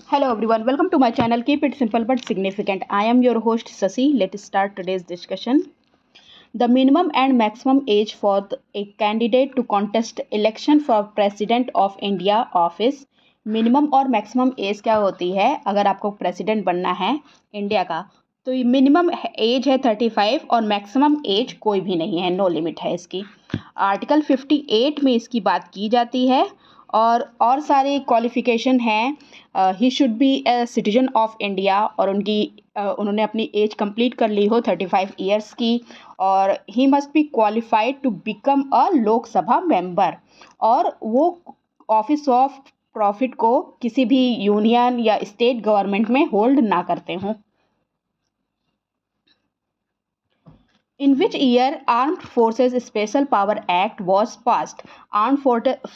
Hello everyone, welcome to my channel. Keep it simple but significant. I am your host Sasi. Let's start today's discussion. The minimum and maximum age for a candidate to contest election for President of India office. Minimum और maximum age क्या होती है अगर आपको president बनना है India का, तो मिनिमम एज है 35 और मैक्सिमम एज कोई भी नहीं है, नो लिमिट है इसकी। आर्टिकल 58 में इसकी बात की जाती है और सारे क्वालिफिकेशन हैं। He should be a citizen of India और उन्होंने अपनी एज कंप्लीट कर ली हो 35 ईयर्स की, और he must be qualified to become a Lok Sabha member, और वो ऑफिस ऑफ प्रॉफिट को किसी भी यूनियन या स्टेट गवर्नमेंट में होल्ड ना करते हों। In which year Armed Forces Special Power Act was passed? Armed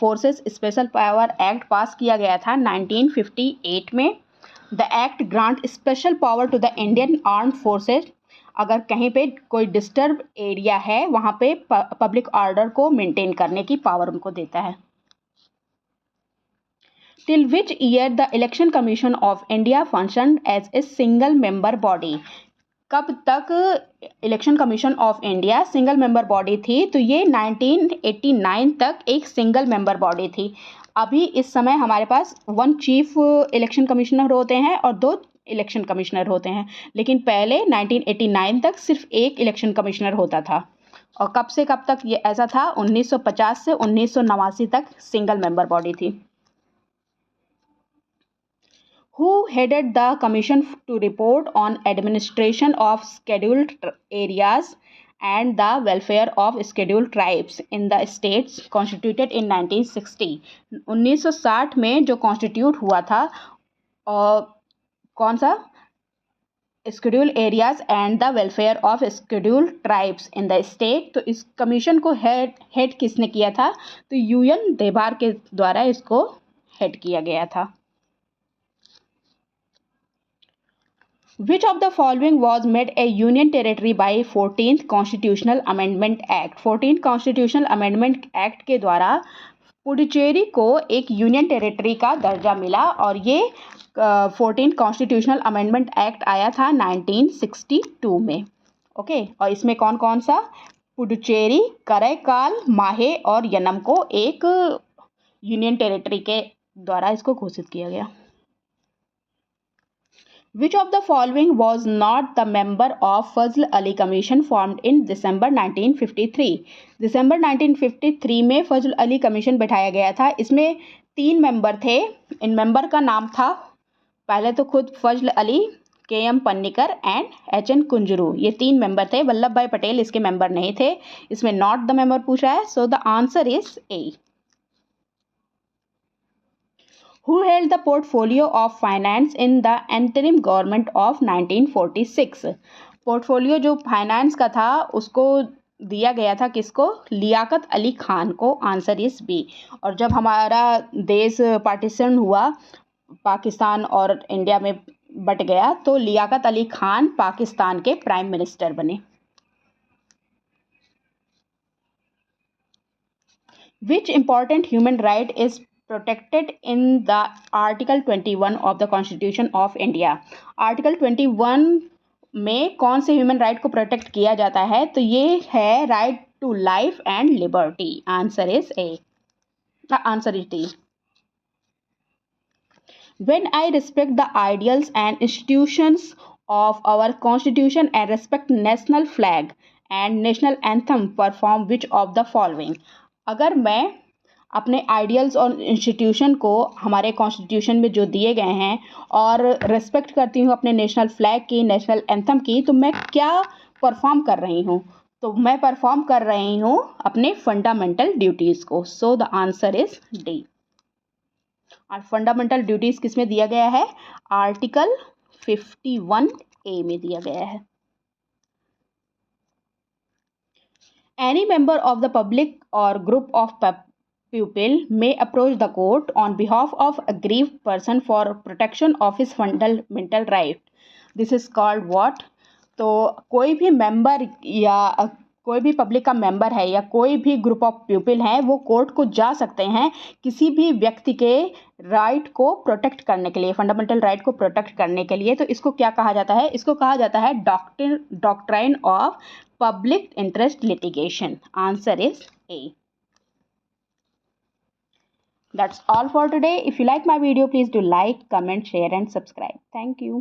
Forces Special Power Act पास किया गया था 1958 में। The Act grant special power to the Indian Armed Forces। अगर कहीं पे कोई डिस्टर्ब एरिया है वहाँ पे पब्लिक ऑर्डर को मेंटेन करने की पावर उनको देता है। Till which year the Election Commission of India functioned as a single member body? कब तक election commission of India single member body थी? तो ये 1989 तक एक सिंगल मेंबर बॉडी थी। अभी इस समय हमारे पास 1 चीफ इलेक्शन कमिश्नर होते हैं और 2 इलेक्शन कमिश्नर होते हैं, लेकिन पहले 1989 तक सिर्फ एक इलेक्शन कमिश्नर होता था। और कब से कब तक ये ऐसा था? 1950 से 1989 तक सिंगल मेंबर बॉडी थी। Who headed the commission to report on administration of scheduled areas and the welfare of scheduled tribes in the states constituted in 1960? 1960 में जो कॉन्स्टिट्यूट हुआ था कौन सा? Schedule areas and the welfare of schedule tribes in the state. तो इस commission को head किसने किया था? तो यूएन देभार के द्वारा इसको हेड किया गया था। Which of the following was made a union territory by 14th Constitutional Amendment Act? 14th Constitutional Amendment Act के द्वारा पुडुचेरी को एक यूनियन टेरिटरी का दर्जा मिला, और ये 14th Constitutional Amendment Act आया था 1962 में। ओके, और इसमें कौन कौन सा? पुडुचेरी, करैकाल, माहे और यनम को एक यूनियन टेरिटरी के द्वारा इसको घोषित किया गया। Which of the following was not the member of Fazl Ali Commission formed in December 1953? December 1953 में फजल अली कमीशन बैठाया गया था। इसमें 3 मेंबर थे। इन मेंबर का नाम था, पहले तो खुद Fazal Ali, KM Panikkar and HN Kunzru. ये 3 मेंबर थे। वल्लभ भाई पटेल इसके मेंबर नहीं थे। इसमें नॉट द मेंबर पूछा है, so the answer is A. Who held the portfolio of finance in the interim government of 1946? Portfolio जो फाइनेंस का था उसको दिया गया था किसको? लियाकत अली खान को। Answer is B. और जब हमारा देश पार्टीशन हुआ, पाकिस्तान और इंडिया में बट गया, तो लियाकत अली खान पाकिस्तान के प्राइम मिनिस्टर बने। Which important human right is protected in the Article 21 of the Constitution of India? Article 21 में कौन से ह्यूमन राइट को प्रोटेक्ट किया जाता है? तो ये है right to life and liberty. Answer is A. Answer is D. When I respect the ideals and institutions of our Constitution and respect national flag and national anthem, perform which of the following? अगर मैं अपने ideals और institution को हमारे constitution में जो दिए गए हैं और रेस्पेक्ट करती हूँ अपने नेशनल फ्लैग की, नेशनल एंथम की, तो मैं क्या परफॉर्म कर रही हूँ? तो मैं परफॉर्म कर रही हूँ अपने फंडामेंटल ड्यूटीज़ को। So the answer is D. और फंडामेंटल ड्यूटीज़ किस में दिया गया है? आर्टिकल 51A में दिया गया है। Any member of the public or group of people may approach the court on behalf of aggrieved person for protection of his fundamental right. This is called what? तो कोई भी मेंबर या कोई भी पब्लिक का मेंबर है या कोई भी ग्रुप ऑफ पीपल हैं वो कोर्ट को जा सकते हैं किसी भी व्यक्ति के राइट को प्रोटेक्ट करने के लिए, फंडामेंटल राइट को प्रोटेक्ट करने के लिए। तो इसको क्या कहा जाता है? इसको कहा जाता है doctrine of public interest litigation. Answer is A. That's all for today. If you like my video, please do like, comment, share and subscribe. Thank you.